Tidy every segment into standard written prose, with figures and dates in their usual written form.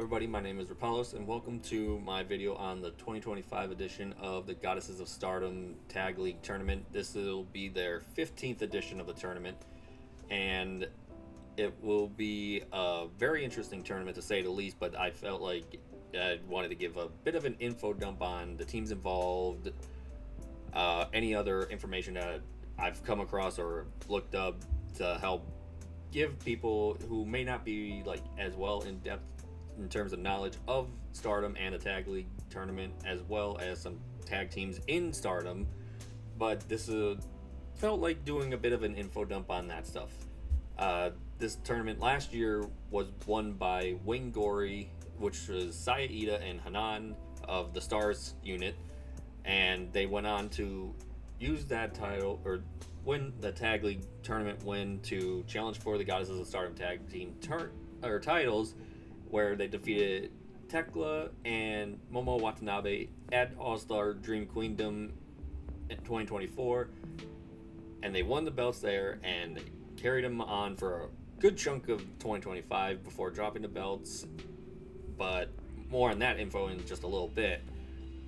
everybody, my name is Rapalos, and welcome to my video on the 2025 edition of the Goddesses of Stardom Tag League Tournament. This will be their 15th edition of the tournament, and it will be a very interesting tournament to say the least, but I felt like I wanted to give a bit of an info dump on the teams involved, any other information that I've come across or looked up to help give people who may not be like as well in depth in terms of knowledge of Stardom and the Tag League tournament, as well as some tag teams in Stardom. But this felt like doing a bit of an info dump on that stuff. This tournament last year was won by Wing Gory, which was Iida and Hina of the Stars unit, and they went on to use that title or win the Tag League tournament win to challenge for the Goddesses of Stardom tag team titles, where they defeated Tekla and Momo Watanabe at All-Star Dream Queendom in 2024, and they won the belts there and carried them on for a good chunk of 2025 before dropping the belts. But more on that info in just a little bit.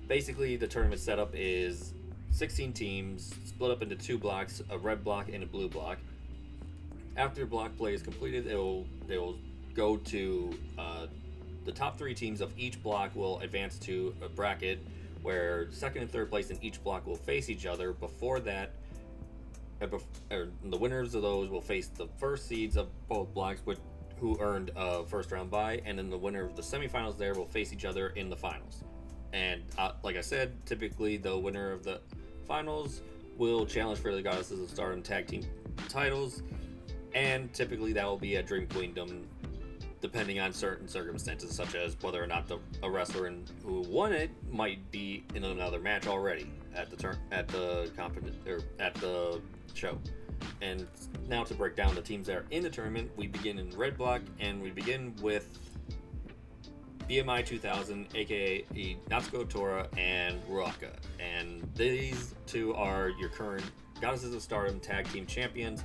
Basically, the tournament setup is 16 teams split up into two blocks, a red block and a blue block. After block play is completed, they will go to the top three teams of each block will advance to a bracket where second and third place in each block will face each other. Before that, the winners of those will face the first seeds of both blocks who earned a first round bye, and then the winner of the semifinals there will face each other in the finals. And like I said, typically the winner of the finals will challenge for the Goddesses of Stardom tag team titles, and typically that will be a Dream Queendom, depending on certain circumstances, such as whether or not a wrestler who won it might be in another match already at the show. And now to break down the teams that are in the tournament, we begin in red block, and we begin with BMI 2000, aka Natsuko, Tora, and Ruaka. And these two are your current Goddesses of Stardom tag team champions.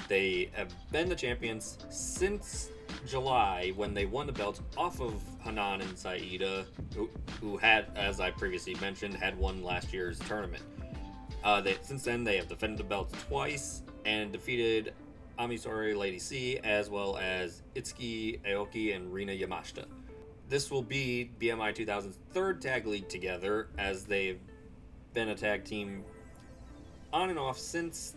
They have been the champions since July, when they won the belts off of Hina and Iida, who had, as I previously mentioned, had won last year's tournament. Since then, they have defended the belts twice and defeated Amisori Lady C, as well as Itsuki Aoki and Rina Yamashita. This will be BMI 2000's third tag league together, as they've been a tag team on and off since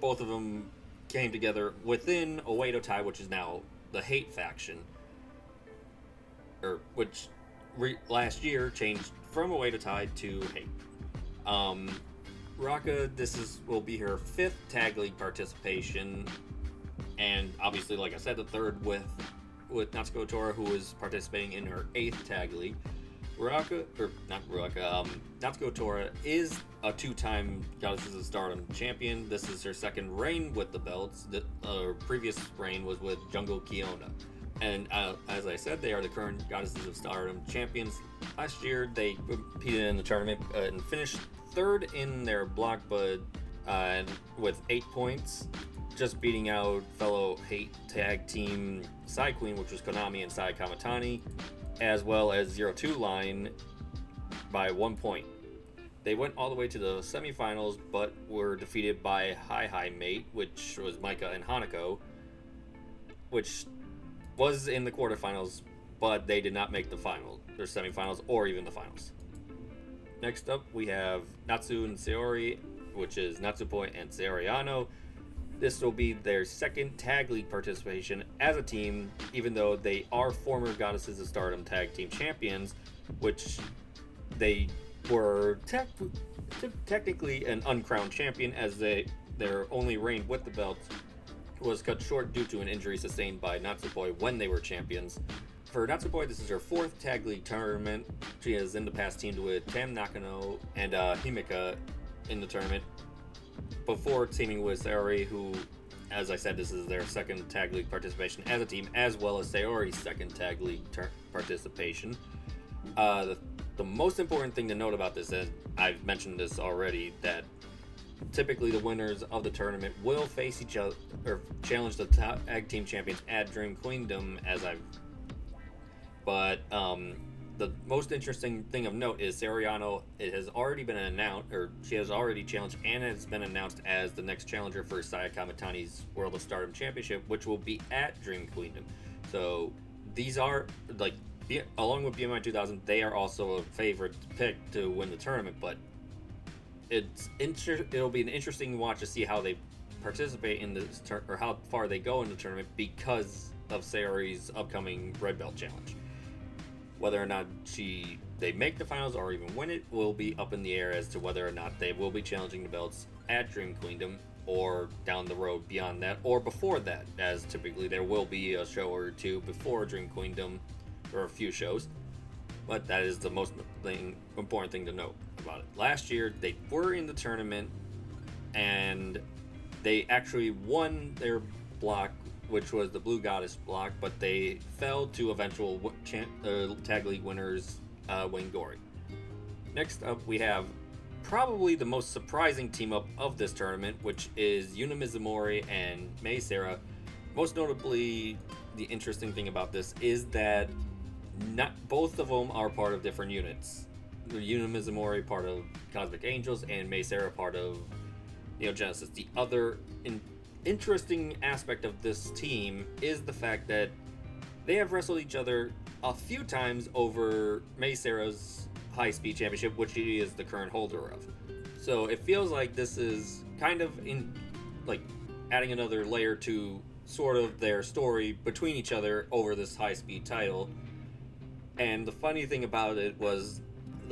both of them came together within Oedo Tai, which is now the Hate faction, which last year changed from Oedo Tai to Hate. Ruaka, will be her fifth tag league participation, and obviously, like I said, the third with Natsuko Tora, who is participating in her eighth tag league. Natsuko Tora is a two-time Goddesses of Stardom champion. This is her second reign with the belts. The previous reign was with Jungle Kiona. And as I said, they are the current Goddesses of Stardom champions. Last year, they competed in the tournament and finished third in their block, but with 8 points, just beating out fellow Hate tag team Sai Queen, which was Konami and Sai Kamatani, as well as 0-2 line by 1 point. They went all the way to the semifinals, but were defeated by Hi Mate, which was Micah and Hanako, which was in the quarterfinals, but they did not make the semifinals, or even the finals. Next up, we have Natsu and Saori, which is Natsupoi and Saori Anou. This will be their second tag league participation as a team, even though they are former Goddesses of Stardom tag team champions, which they were technically an uncrowned champion, as their only reign with the belts was cut short due to an injury sustained by Natsupoi when they were champions. For Natsupoi, this is her fourth tag league tournament. She has in the past teamed with Tam Nakano and Himika in the tournament, before teaming with Saori, who, as I said, this is their second tag league participation as a team, as well as Saori's second tag league participation. The most important thing to note about this, and I've mentioned this already, that typically the winners of the tournament will face each other or challenge the tag team champions at Dream Queendom, as I've But the most interesting thing of note is Saori. It has already been announced, or she has already challenged, and has been announced as the next challenger for Sayaka Mitani's World of Stardom Championship, which will be at Dream Queendom. So these are like, along with BMI 2000, they are also a favorite pick to win the tournament. But it'll be an interesting watch to see how they participate in this or how far they go in the tournament because of Saori's upcoming Red Belt Challenge. Whether or not they make the finals or even win it will be up in the air as to whether or not they will be challenging the belts at Dream Queendom or down the road beyond that or before that, as typically there will be a show or two before Dream Queendom or a few shows. But that is the most important thing to note about it. Last year they were in the tournament and they actually won their block, which was the Blue Goddess block, but they fell to eventual Tag League winners Wingori. Next up, we have probably the most surprising team up of this tournament, which is Yuna Mizumori and Seira. Most notably, the interesting thing about this is that not both of them are part of different units. Yuna Mizumori part of Cosmic Angels and Seira part of Neo Genesis. The other interesting aspect of this team is the fact that they have wrestled each other a few times over Seira's High Speed Championship, which she is the current holder of. So it feels like this is kind of adding another layer to sort of their story between each other over this High Speed title. And the funny thing about it was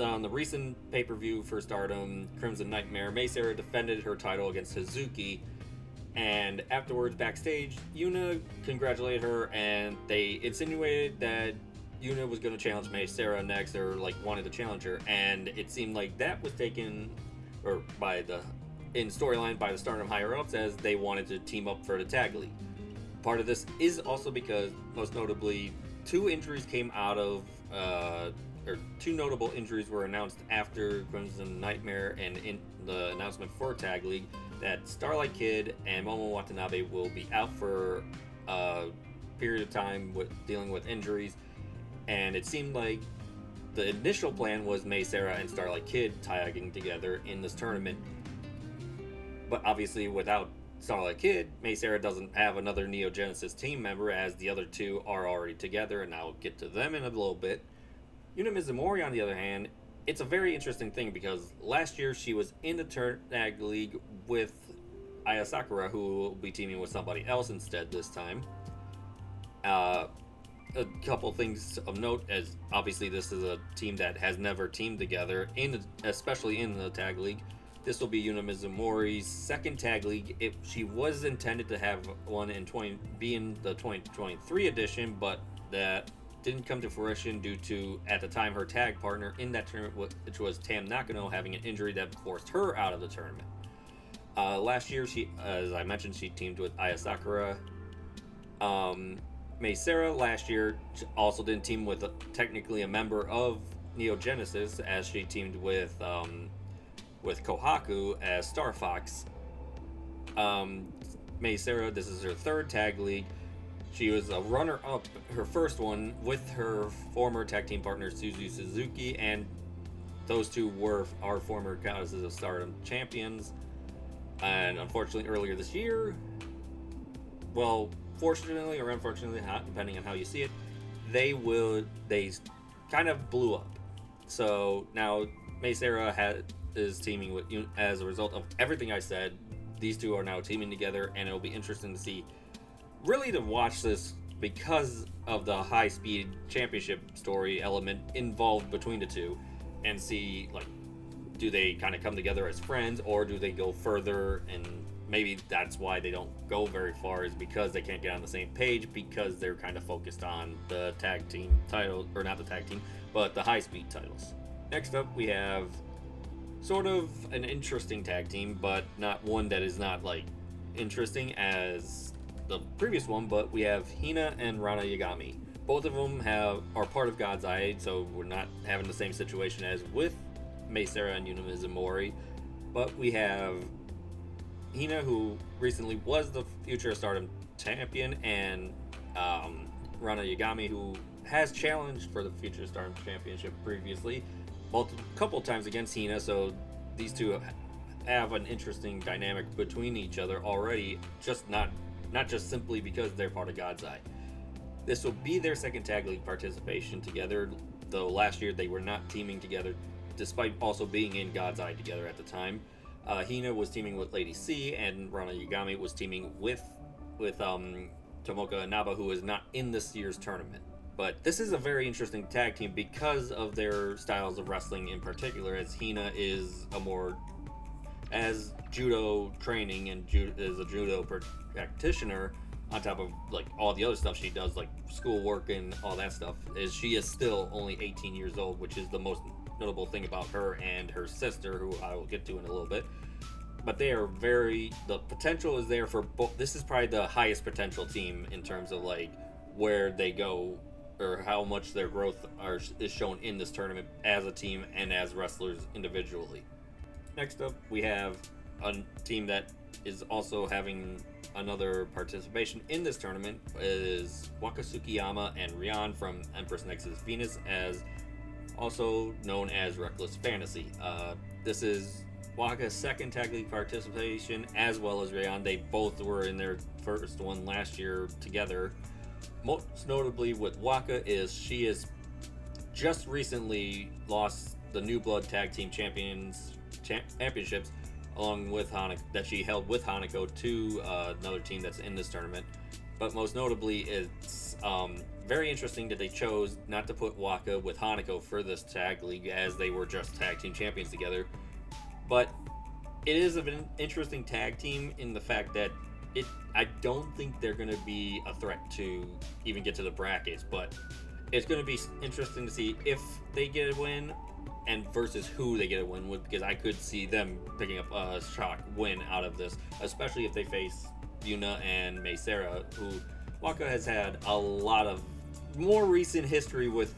on the recent pay-per-view for Stardom Crimson Nightmare, Seira defended her title against Hazuki. And afterwards, backstage, Yuna congratulated her, and they insinuated that Yuna was going to challenge Seira next, or wanted to challenge her. And it seemed like that was taken, or in storyline by the Stardom higher ups, as they wanted to team up for the Tag League. Part of this is also because, most notably, two notable injuries were announced after Crimson Nightmare, and in the announcement for Tag League, that Starlight Kid and Momo Watanabe will be out for a period of time dealing with injuries. And it seemed like the initial plan was Seira and Starlight Kid tagging together in this tournament. But obviously, without Starlight Kid, Seira doesn't have another Neo Genesis team member, as the other two are already together, and I'll get to them in a little bit. Yuna Mizumori, on the other hand, it's a very interesting thing because last year she was in the Tag League with Aya Sakura, who will be teaming with somebody else instead this time. A couple things of note, as obviously this is a team that has never teamed together, especially in the Tag League. This will be Yuna Mizumori's second Tag League. She was intended to have one be in the 2023 edition, but that didn't come to fruition due to, at the time, her tag partner in that tournament, which was Tam Nakano, having an injury that forced her out of the tournament. Last year, as I mentioned, she teamed with Aya Sakura. Seira last year also didn't team with technically a member of Neo Genesis, as she teamed with Kohaku as Star Fox. Seira, this is her third Tag League. She was a runner-up, her first one, with her former tag team partner Suzu Suzuki, and those two were our former Goddesses of Stardom champions. And unfortunately, earlier this year, well, fortunately or unfortunately, depending on how you see it, they kind of blew up. So now Seira is teaming with, as a result of everything I said, these two are now teaming together, and it'll be interesting to see, really to watch this because of the high speed championship story element involved between the two, and see, do they kind of come together as friends, or do they go further? And maybe that's why they don't go very far, is because they can't get on the same page, because they're kind of focused on the tag team title, or not the tag team, but the high speed titles. Next up, we have sort of an interesting tag team, but not one that is not interesting as the previous one, but we have Hina and Ranna Yagami. Both of them are part of God's Eye, so we're not having the same situation as with Seira and Yuna Mizumori. But we have Hina, who recently was the Future Stardom champion, and Ranna Yagami, who has challenged for the Future Stardom Championship previously, a couple times against Hina, so these two have an interesting dynamic between each other already, just not just simply because they're part of God's Eye. This will be their second tag league participation together, though last year they were not teaming together, despite also being in God's Eye together at the time. Hina was teaming with Lady C, and Ranna Yagami was teaming with Tomoka Inaba, who is not in this year's tournament. But this is a very interesting tag team because of their styles of wrestling in particular, as Hina is as judo training and is a judo practitioner, on top of like all the other stuff she does, like schoolwork and all that stuff, is she is still only 18 years old, which is the most notable thing about her and her sister, who I will get to in a little bit. But they are the potential is there for both. This is probably the highest potential team in terms of like where they go or how much their growth is shown in this tournament as a team and as wrestlers individually. Next up, we have a team that is also having another participation in this tournament, is Waka, Tsukiyama, and Rian from Empress Nexus Venus, as also known as Reckless Fantasy. This is Waka's second tag league participation, as well as Rian. They both were in their first one last year together. Most notably with Waka is she has just recently lost the New Blood Tag Team Championships, along with Hanako, that she held with Hanako, to another team that's in this tournament. But most notably, it's very interesting that they chose not to put Waka with Hanako for this tag league, as they were just tag team champions together. But it is an interesting tag team in the fact that I don't think they're going to be a threat to even get to the brackets, but it's going to be interesting to see if they get a win and versus who they get a win with, because I could see them picking up a shock win out of this, especially if they face Yuna and Seira, who Waka has had a lot of more recent history with,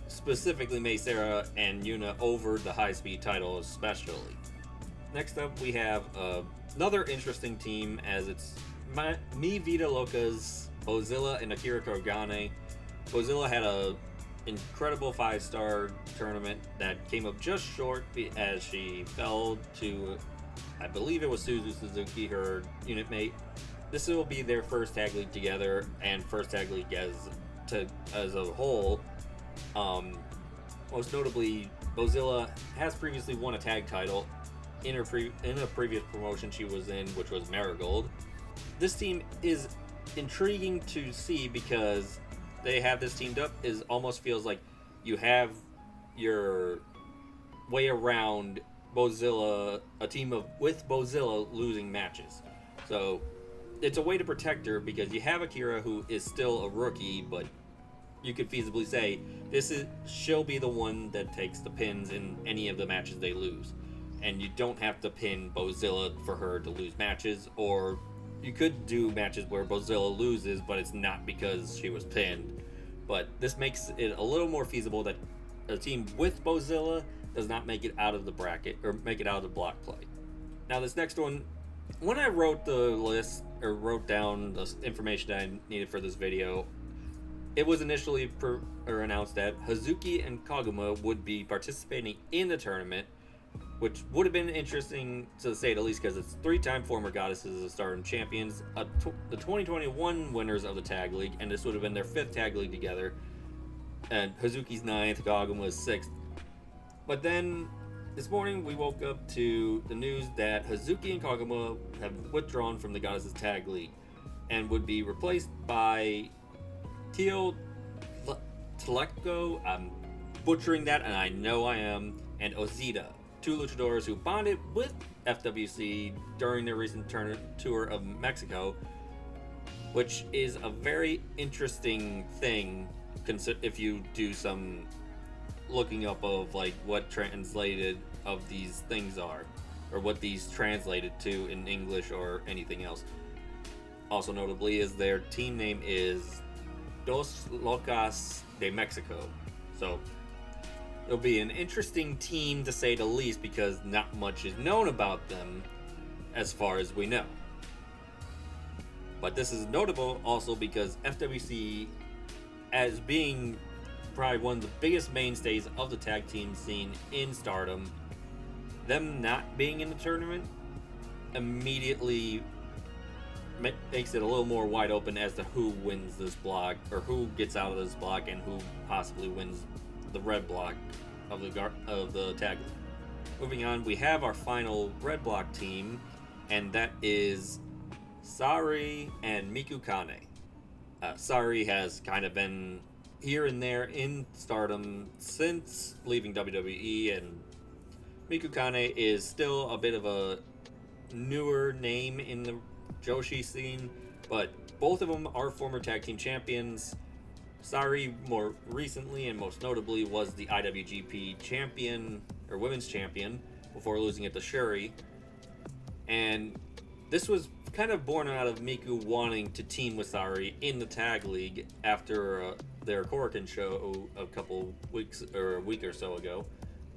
specifically Seira and Yuna over the high-speed title especially. Next up, we have another interesting team, as it's Mi Vida Loca's Bozilla and Akira Kurogane. Bozilla had a incredible 5-star tournament that came up just short as she fell to, I believe it was Suzuki, her unit mate. This will be their first tag league together and first tag league as a whole. Most notably, Bozilla has previously won a tag title in a previous promotion she was in, which was Marigold. This team is intriguing to see because they have this teamed up. Is almost feels like you have your way around Bozilla, a team with Bozilla losing matches. So it's a way to protect her, because you have Akira, who is still a rookie, but you could feasibly say she'll be the one that takes the pins in any of the matches they lose. And you don't have to pin Bozilla for her to lose matches, or you could do matches where Bozilla loses, but it's not because she was pinned. But this makes it a little more feasible that a team with Bozilla does not make it out of the bracket, or make it out of the block play. Now this next one, when I wrote the list, or wrote down the information that I needed for this video, it was initially announced that Hazuki and Koguma would be participating in the tournament, which would have been interesting to say the least, because it's 3-time former Goddesses of Stardom champions, the 2021 winners of the tag league, and this would have been their 5th tag league together, and Hazuki's 9th, Koguma's 6th. But then this morning we woke up to the news that Hazuki and Koguma have withdrawn from the Goddesses tag league and would be replaced by Teal Teleko, I'm butchering that, and I know I am, and Ozita, 2 luchadors who bonded with FWC during their recent tour of Mexico, which is a very interesting thing if you do some looking up of like what translated of these things are, or what these translated to in English or anything else. Also notably is their team name is Dos Locas de Mexico. So it'll be an interesting team to say the least, because not much is known about them as far as we know. But this is notable also because FWC as being probably one of the biggest mainstays of the tag team scene in Stardom, them not being in the tournament immediately makes it a little more wide open as to who wins this block, or who gets out of this block, and who possibly wins the red block of the tag league. Moving on, we have our final red block team, and that is Saori and Miku Kanae. Saori has kind of been here and there in Stardom since leaving WWE, and Miku Kanae is still a bit of a newer name in the Joshi scene, but both of them are former tag team champions. Saori more recently and most notably was the IWGP champion, or women's champion, before losing it to Shuri. And this was kind of born out of Miku wanting to team with Saori in the tag league after their Kurogane show a couple weeks or a week or so ago.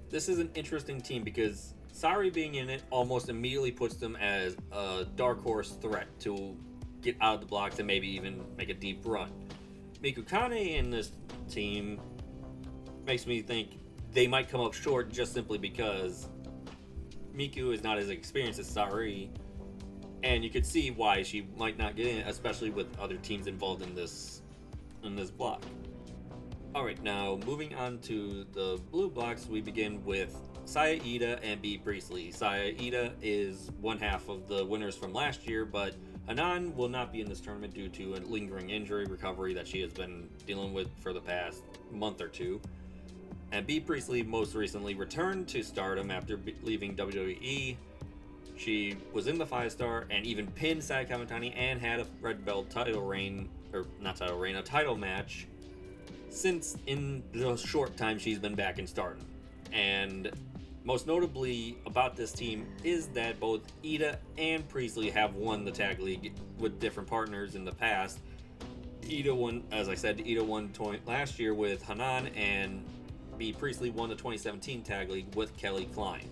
This is an interesting team because Saori being in it almost immediately puts them as a dark horse threat to get out of the blocks and maybe even make a deep run. Miku Kanae in this team makes me think they might come up short just simply because Miku is not as experienced as Saori, and you could see why she might not get in, especially with other teams involved in this block. Alright, now moving on to the blue blocks, we begin with Iida and Priestley. Iida is one half of the winners from last year, but Hanan will not be in this tournament due to a lingering injury recovery that she has been dealing with for the past month or two. And Priestley most recently returned to Stardom after leaving WWE. She was in the 5-star and even pinned Sayaka and had a red belt a title match since in the short time she's been back in Stardom. And most notably about this team is that both Iida and Priestley have won the tag league with different partners in the past. Iida won last year with Hanan, and Priestley won the 2017 tag league with Kelly Klein.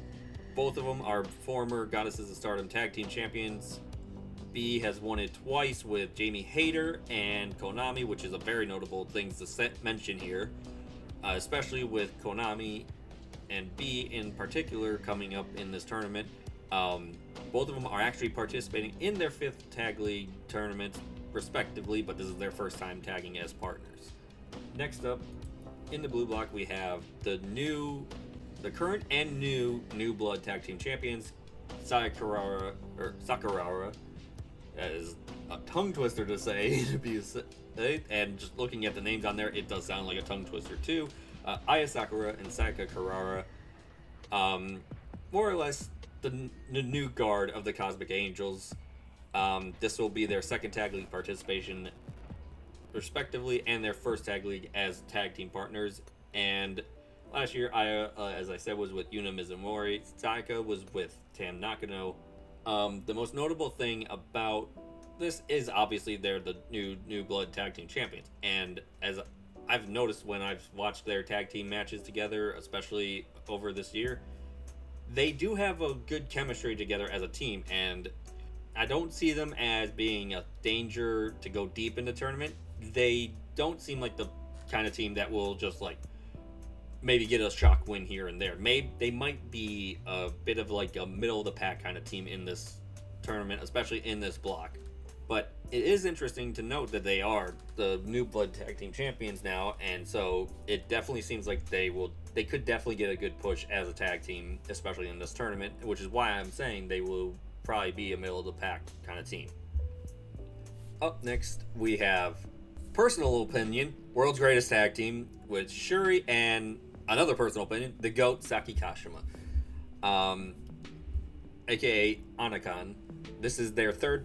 Both of them are former Goddesses of Stardom tag team champions. B has won it twice with Jamie Hayter and Konami, which is a very notable thing to mention here, especially with Konami and B in particular coming up in this tournament. Both of them are actually participating in their 5th tag league tournament respectively, but this is their first time tagging as partners. Next up in the blue block, we have the current and new blood tag team champions, Sakura. That is a tongue twister to say, and just looking at the names on there, it does sound like a tongue twister too. Aya Sakura and Sayaka Kurara, more or less the new guard of the Cosmic Angels. This will be their 2nd tag league participation respectively, and their 1st tag league as tag team partners. And last year, Aya, as I said, was with Yuna Mizumori. Sayaka was with Tam Nakano. The most notable thing about this is obviously they're the new blood tag team champions, and as I've noticed when I've watched their tag team matches together, especially over this year, they do have a good chemistry together as a team, and I don't see them as being a danger to go deep in the tournament. They don't seem like the kind of team that will just like maybe get a shock win here and there. Maybe they might be a bit of like a middle of the pack kind of team in this tournament, especially in this block. But it is interesting to note that they are the new blood tag team champions now, and so it definitely seems like they could definitely get a good push as a tag team, especially in this tournament, which is why I'm saying they will probably be a middle of the pack kind of team. Up next, we have personal opinion, world's greatest tag team with Shuri and another personal opinion, the GOAT Saki Kashima, aka Anakan. This is their 3rd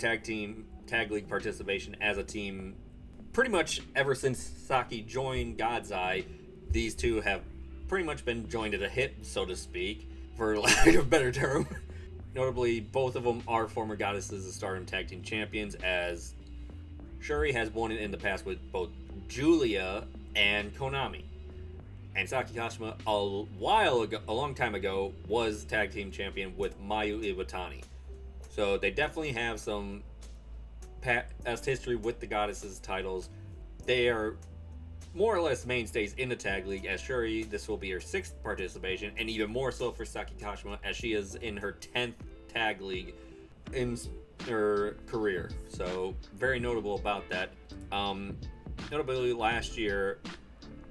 tag league participation as a team. Pretty much ever since Saki joined God's Eye, these two have pretty much been joined at a hip, so to speak, for lack of a better term. Notably, both of them are former Goddesses of Stardom tag team champions, as Shuri has won it in the past with both Julia and Konami. And Saki Kashima, a long time ago, was tag team champion with Mayu Iwatani. So they definitely have some past history with the Goddesses titles. They are more or less mainstays in the tag league. As Shuri, this will be her 6th participation, and even more so for Saki Kashima, as she is in her 10th tag league in her career. So very notable about that. Notably, last year,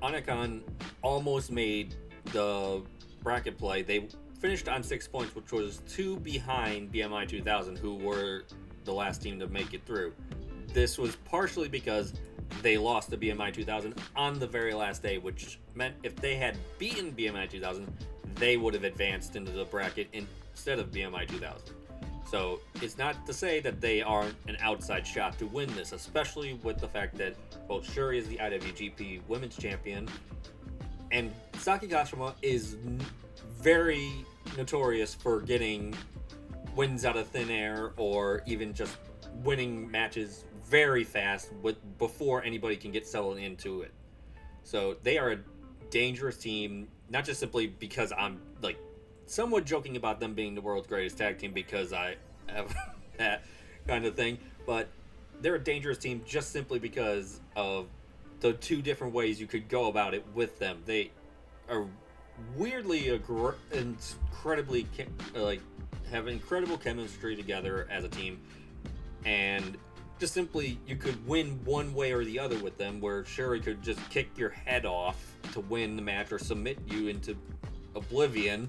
Anakan almost made the bracket play. They finished on 6 points, which was 2 behind BMI 2000, who were the last team to make it through. This was partially because they lost to BMI 2000 on the very last day, which meant if they had beaten BMI 2000, they would have advanced into the bracket instead of BMI 2000. So it's not to say that they aren't an outside shot to win this, especially with the fact that both Shuri is the IWGP Women's Champion, and Saki Kashima is very notorious for getting wins out of thin air, or even just winning matches very fast before anybody can get settled into it. So they are a dangerous team, not just simply because I'm like somewhat joking about them being the world's greatest tag team because I have that kind of thing, but they're a dangerous team just simply because of the 2 different ways you could go about it with them. They are weirdly incredibly have incredible chemistry together as a team, and just simply you could win one way or the other with them, where Shuri could just kick your head off to win the match or submit you into oblivion,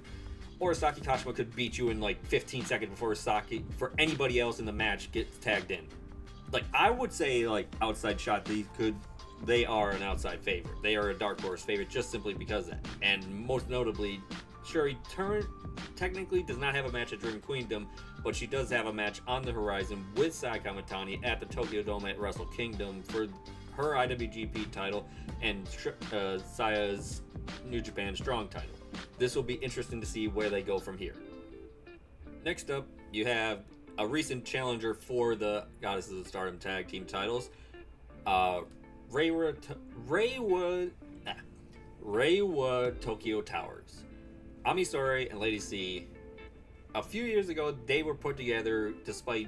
or Saki Kashima could beat you in like 15 seconds before anybody else in the match gets tagged in. Like, I would say, like, outside shot, they are an outside favorite. They are a dark horse favorite just simply because of that. And most notably, Shuri technically does not have a match at Dream Queendom, but she does have a match on the horizon with Sayaka Mitani at the Tokyo Dome at Wrestle Kingdom for her IWGP title and Saya's New Japan Strong title. This will be interesting to see where they go from here. Next up, you have a recent challenger for the Goddesses of Stardom tag team titles. Reiwa Tokyo Towers. Ami Sourei and Lady C. A few years ago, they were put together despite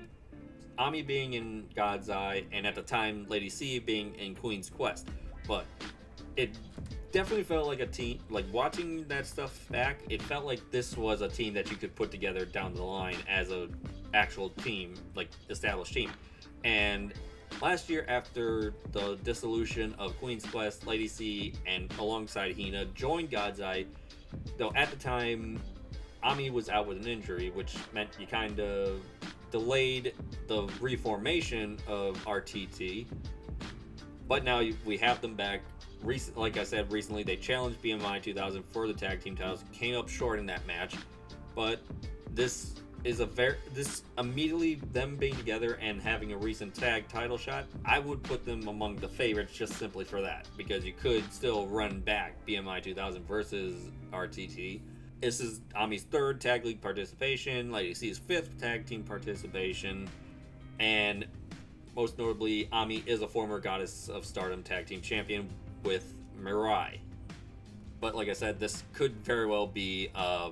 Ami being in God's Eye, and at the time, Lady C being in Queen's Quest. But it definitely felt like a team, like watching that stuff back, it felt like this was a team that you could put together down the line as a actual team, like established team. And last year, after the dissolution of Queen's Quest, Lady C and alongside Hina joined God's Eye, though at the time Ami was out with an injury, which meant you kind of delayed the reformation of RTT. But now we have them back. Like I said, recently they challenged BMI 2000 for the tag team titles, came up short in that match, but this is this immediately, them being together and having a recent tag title shot, I would put them among the favorites just simply for that, because you could still run back BMI 2000 versus RTT. This is Ami's 3rd tag league participation, Lady C's 5th tag team participation, and most notably, Ami is a former Goddess of Stardom tag team champion with Mirai. But like I said, this could very well be a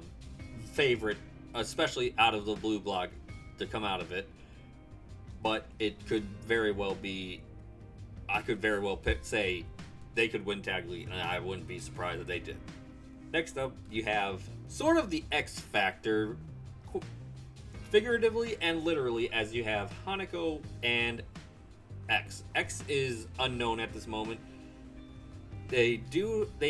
favorite, especially out of the blue block, to come out of it. But it could very well be, I could very well say they could win tag league, and I wouldn't be surprised if they did. Next up, you have sort of the X Factor, figuratively and literally, as you have Hanako and X. X is unknown at this moment. They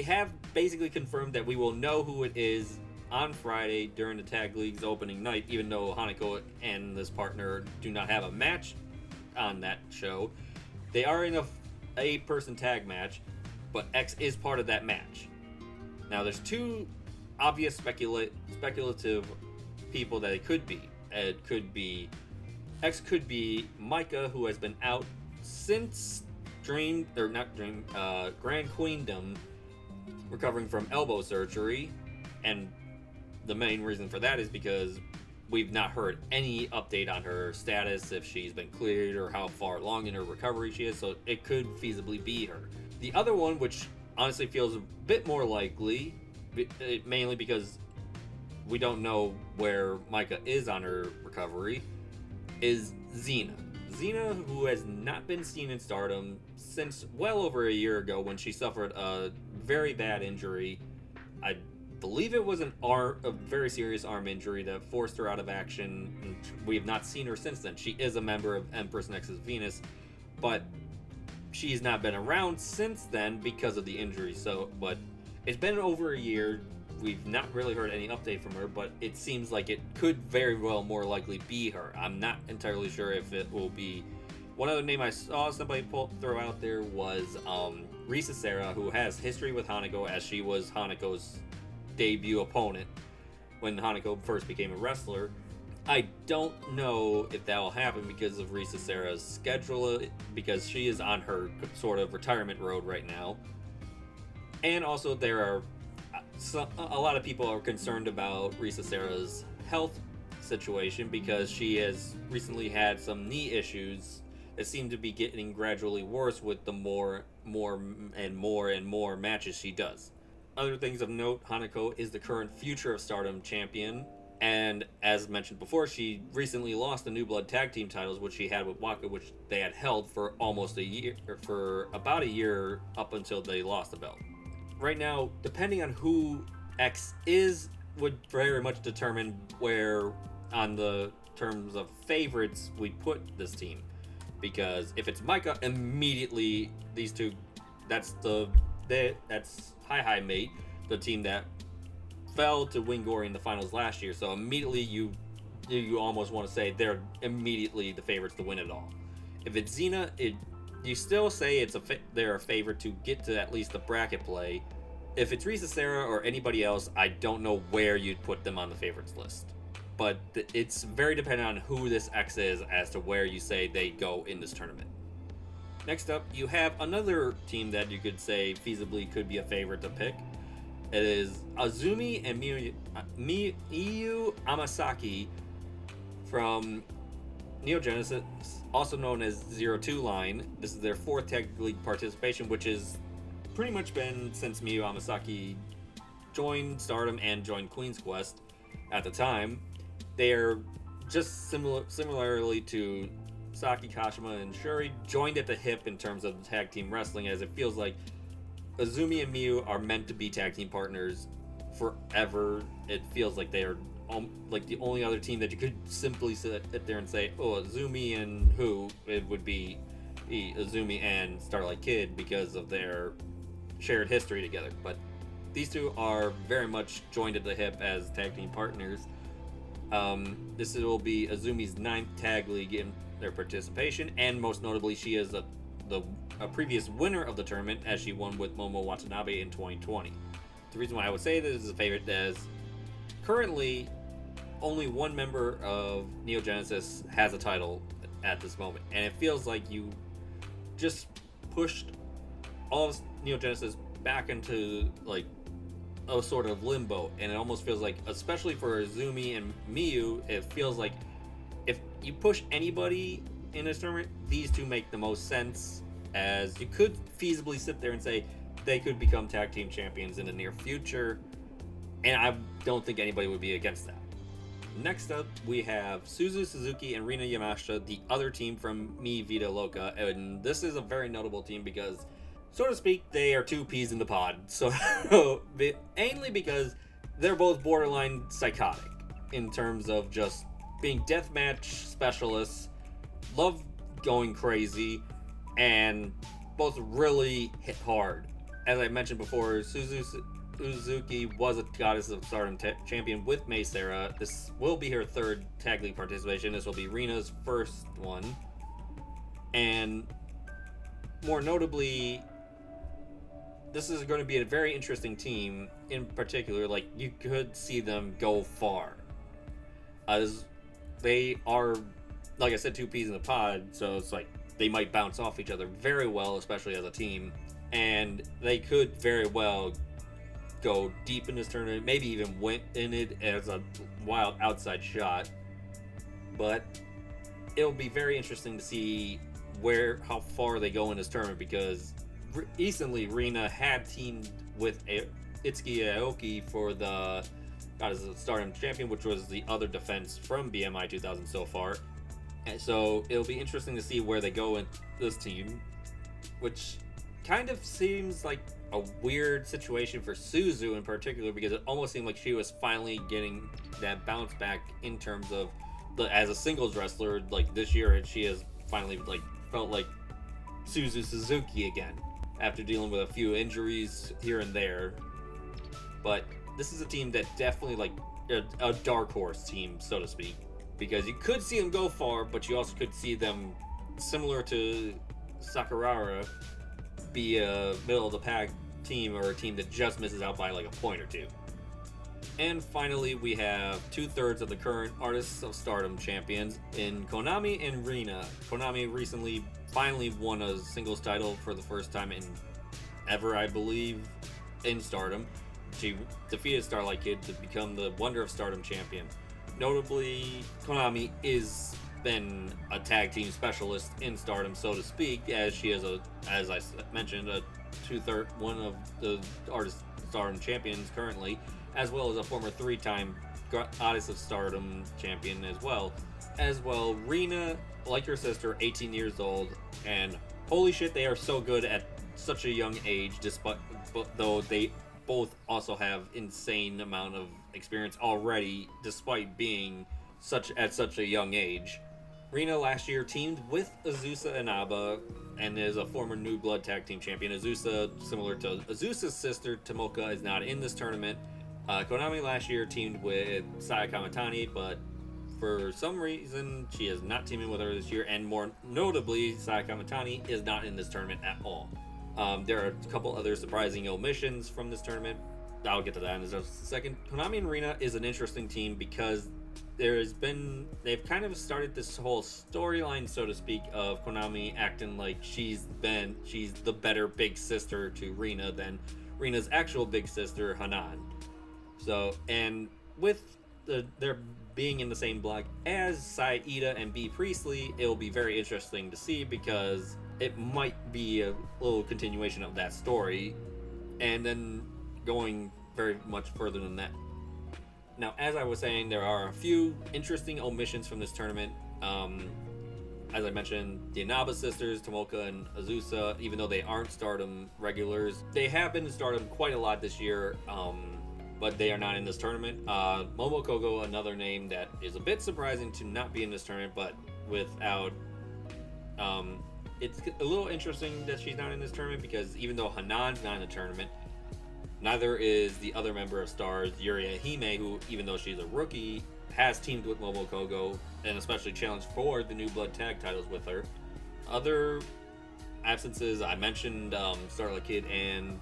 have basically confirmed that we will know who it is on Friday during the tag league's opening night, even though Hanako and this partner do not have a match on that show. They are in a 8-person tag match, but X is part of that match. Now, there's 2 obvious speculative people that it could be. X could be Micah, who has been out since Grand Queendom, recovering from elbow surgery, and the main reason for that is because we've not heard any update on her status, if she's been cleared or how far along in her recovery she is, so it could feasibly be her. The other one, which honestly feels a bit more likely, mainly because we don't know where Micah is on her recovery, is Xena. Xena, who has not been seen in Stardom since well over a year ago when she suffered a very bad injury. I believe it was a very serious arm injury that forced her out of action, and we have not seen her since then. She is a member of Empress Nexus Venus, but she's not been around since then because of the injury. But it's been over a year. We've not really heard any update from her, but it seems like it could very well more likely be her. I'm not entirely sure if it will be. One other name I saw somebody throw out there was Risa Seira, who has history with Hanako, as she was Hanako's debut opponent when Hanako first became a wrestler. I don't know if that will happen because of Risa Seira's schedule, because she is on her sort of retirement road right now. And also there are a lot of people are concerned about Risa Seira's health situation because she has recently had some knee issues that seem to be getting gradually worse with the more matches she does. Other things of note, Hanako is the current Future of Stardom champion, and as mentioned before, she recently lost the New Blood tag team titles, which she had with Waka, which they had held for almost a year, for about a year up until they lost the belt. Right now, depending on who X is, would very much determine where on the terms of favorites we put this team. Because if it's Micah, immediately these two, that's Hi Mate, the team that fell to Wingori in the finals last year. So immediately you almost want to say they're immediately the favorites to win it all. If it's Xena, you still say they're a favorite to get to at least the bracket play. If it's Risa Seira or anybody else, I don't know where you'd put them on the favorites list. But it's very dependent on who this X is as to where you say they go in this tournament. Next up, you have another team that you could say feasibly could be a favorite to pick. It is Azumi and Miyu Amasaki from Neo Genesis, also known as 02 line. This is their 4th tag league participation, which has pretty much been since Miyu Amasaki joined Stardom and joined Queen's Quest at the time. They are just similarly to Saki, Kashima, and Shuri, joined at the hip in terms of tag team wrestling, as it feels like Azumi and Miyu are meant to be tag team partners forever. It feels like they are like the only other team that you could simply sit there and say, oh, Azumi and who? It would be Azumi and Starlight Kid because of their shared history together. But these two are very much joined at the hip as tag team partners. This will be Azumi's 9th tag league in their participation, and most notably, she is a previous winner of the tournament, as she won with Momo Watanabe in 2020. The reason why I would say this is a favorite is currently only one member of Neo Genesis has a title at this moment, and it feels like you just pushed all of Neo Genesis back into like a sort of limbo, and it almost feels like, especially for Azumi and Miyu, it feels like if you push anybody in this tournament, these two make the most sense, as you could feasibly sit there and say they could become tag team champions in the near future, and I don't think anybody would be against that. Next up, we have Suzu Suzuki and Rina Yamashita, the other team from Mi Vida Loca, and this is a very notable team because, so to speak, they are two peas in the pod. So, mainly because they're both borderline psychotic in terms of just being deathmatch specialists, love going crazy, and both really hit hard. As I mentioned before, Suzuki was a Goddess of Stardom champion with Mei Seira. This will be her 3rd tag league participation. This will be Rina's 1st one. And more notably, this is going to be a very interesting team. In particular, like, you could see them go far, as they are, like I said, two peas in the pod, so it's like they might bounce off each other very well, especially as a team, and they could very well go deep in this tournament, maybe even win in it as a wild outside shot. But it'll be very interesting to see how far they go in this tournament, because recently Rina had teamed with Itsuki Aoki for the Goddess of Stardom champion, which was the other defense from BMI 2000 so far. And so it'll be interesting to see where they go in this team. which kind of seems like a weird situation for Suzu in particular, because it almost seemed like she was finally getting that bounce back in terms of as a singles wrestler. Like this year, she has finally like felt like Suzu Suzuki again after dealing with a few injuries here and there. But this is a team that definitely like a dark horse team, so to speak, because you could see them go far, but you also could see them, similar to Sakura, be a middle of the pack team, or a team that just misses out by like a point or two. And finally, we have 2/3 of the current Artists of Stardom champions in Konami and Rina. Konami recently finally won a singles title for the first time in ever, I believe, in Stardom. She defeated Starlight Kid to become the Wonder of Stardom champion. Notably, Konami is been a tag team specialist in Stardom, so to speak, as she is as I mentioned, a 2/3 one of the Artists of Stardom champions currently, as well as a former 3-time Goddess of Stardom champion as well. Rina, like her sister, 18 years old, and holy shit, they are so good at such a young age, though they both also have insane amount of experience already, despite being at such a young age. Rina last year teamed with Azusa Inaba and is a former New Blood Tag Team champion. Azusa, similar to Azusa's sister Tomoka, is not in this tournament. Konami last year teamed with Sayaka Matani, but for some reason she is not teaming with her this year, and more notably, Sayaka Matani is not in this tournament at all. There are a couple other surprising omissions from this tournament. I'll get to that in just a second. Konami and Rina is an interesting team because they've kind of started this whole storyline, so to speak, of Konami acting like she's the better big sister to Rina than Rina's actual big sister, Hanan. So, and with their being in the same block as Iida and B. Priestley, it'll be very interesting to see, because it might be a little continuation of that story, and then going very much further than that. Now, as I was saying, there are a few interesting omissions from this tournament. As I mentioned, the Inaba sisters, Tomoka and Azusa, even though they aren't Stardom regulars, they have been in Stardom quite a lot this year, but they are not in this tournament. Momokogo, another name that is a bit surprising to not be in this tournament, but without... it's a little interesting that she's not in this tournament, because even though Hanan's not in the tournament, neither is the other member of Stars, Yuria Hime, who, even though she's a rookie, has teamed with Momokogo and especially challenged for the New Blood tag titles with her. Other absences, I mentioned Starlight Kid and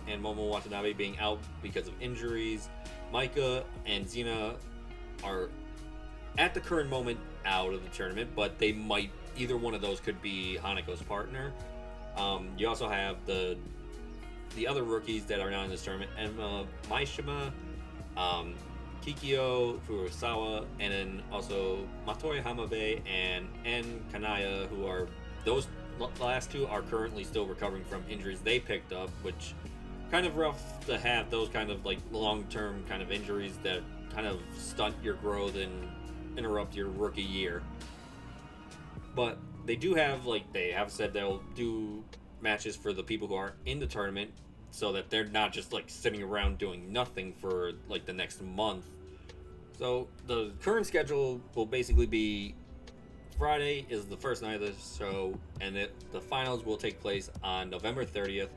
Momo Watanabe being out because of injuries. Maika and Xena are at the current moment out of the tournament, but they might, either one of those could be Hanako's partner. You also have the other rookies that are not in this tournament: Emma Maishima, Kikyo Furusawa, and then also Matoi Hamabe and Kanae, who are, those last two are currently still recovering from injuries they picked up, which kind of rough to have those kind of like long-term kind of injuries that kind of stunt your growth and interrupt your rookie year. But they do have, like, they have said they'll do matches for the people who are in the tournament, so that they're not just like sitting around doing nothing for like the next month. So the current schedule will basically be Friday is the first night of the show, and the finals will take place on November 30th,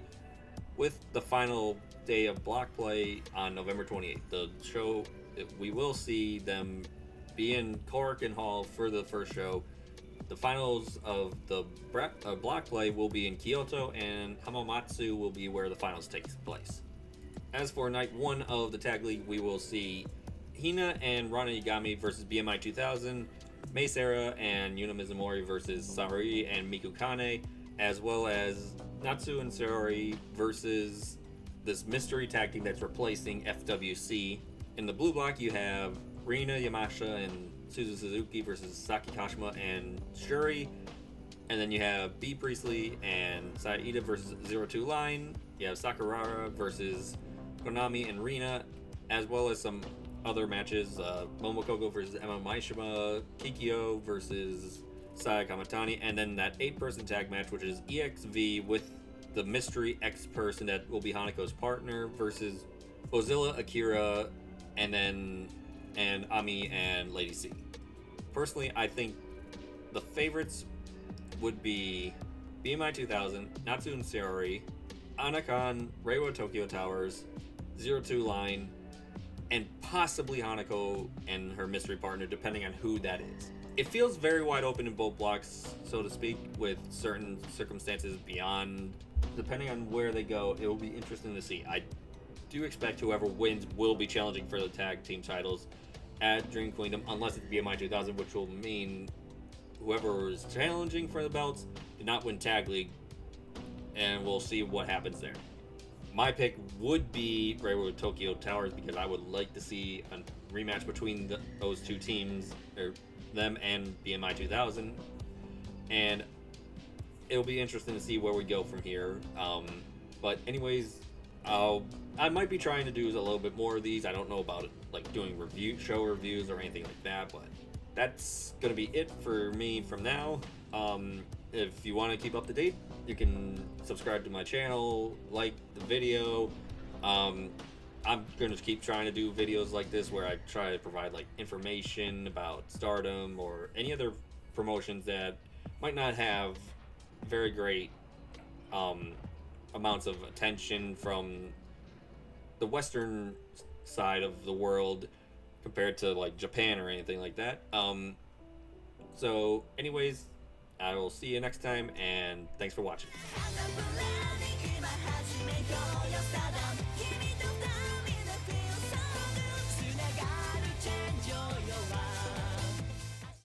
with the final day of block play on November 28th. The show, we will see them be in Korakuen Hall for the first show. The finals of the block play will be in Kyoto, and Hamamatsu will be where the finals takes place. As for night one of the tag league, we will see Hina and Ranna Yagami versus BMI 2000, Mei Seira and Yuna Mizumori versus Saori and Miku Kanae, as well as Natsu and Saori versus this mystery tag team that's replacing FWC. In the blue block, you have Rina Yamashita and Suzu Suzuki versus Saki Kashima and Shuri. And then you have B. Priestley and Iida versus 02 Line. You have Sakura versus Konami and Rina, as well as some other matches. Momokogo versus Emma Maishima, Kikyo versus Sayaka Matani, and then that 8-person tag match, which is EXV with the mystery X person that will be Hanako's partner versus Bozilla, Akira, and Ami and Lady C. Personally, I think the favorites would be BMI 2000, Natsu and Saori, Anakan, Reiwa Tokyo Towers, 02 Line, and possibly Hanako and her mystery partner, depending on who that is. It feels very wide open in both blocks, so to speak, with certain circumstances beyond. Depending on where they go, it will be interesting to see. I do expect whoever wins will be challenging for the tag team titles at Dream Kingdom, unless it's BMI 2000, which will mean whoever is challenging for the belts did not win Tag League, and we'll see what happens there. My pick would be Reiwa Tokyo Towers because I would like to see a rematch between those two teams, or them and BMI 2000, and it'll be interesting to see where we go from here. But anyways, I might be trying to do a little bit more of these. I don't know about it, like doing show reviews or anything like that, but that's gonna be it for me from now. If you want to keep up to date, you can subscribe to my channel, like the video. I'm gonna keep trying to do videos like this where I try to provide like information about Stardom or any other promotions that might not have very great amounts of attention from the Western side of the world compared to like Japan or anything like that. So anyways, I will see you next time, and thanks for watching.